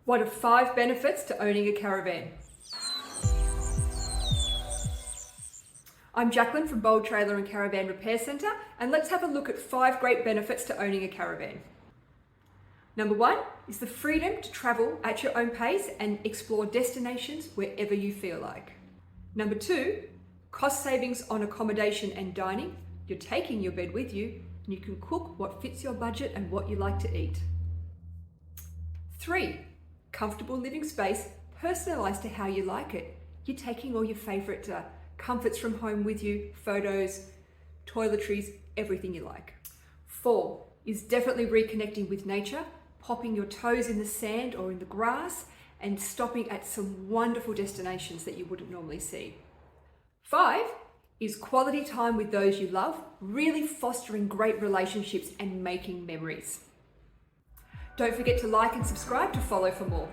What are 5 benefits to owning a caravan? I'm Jaclyn from Bold Trailer and Caravan Repair Centre, and let's have a look at 5 great benefits to owning a caravan. Number 1 is the freedom to travel at your own pace and explore destinations wherever you feel like. Number 2, cost savings on accommodation and dining. You're taking your bed with you and you can cook what fits your budget and what you like to eat. 3, comfortable living space, personalised to how you like it. You're taking all your favourite comforts from home with you, photos, toiletries, everything you like. 4 is definitely reconnecting with nature, popping your toes in the sand or in the grass and stopping at some wonderful destinations that you wouldn't normally see. 5 is quality time with those you love, really fostering great relationships and making memories. Don't forget to like and subscribe to follow for more.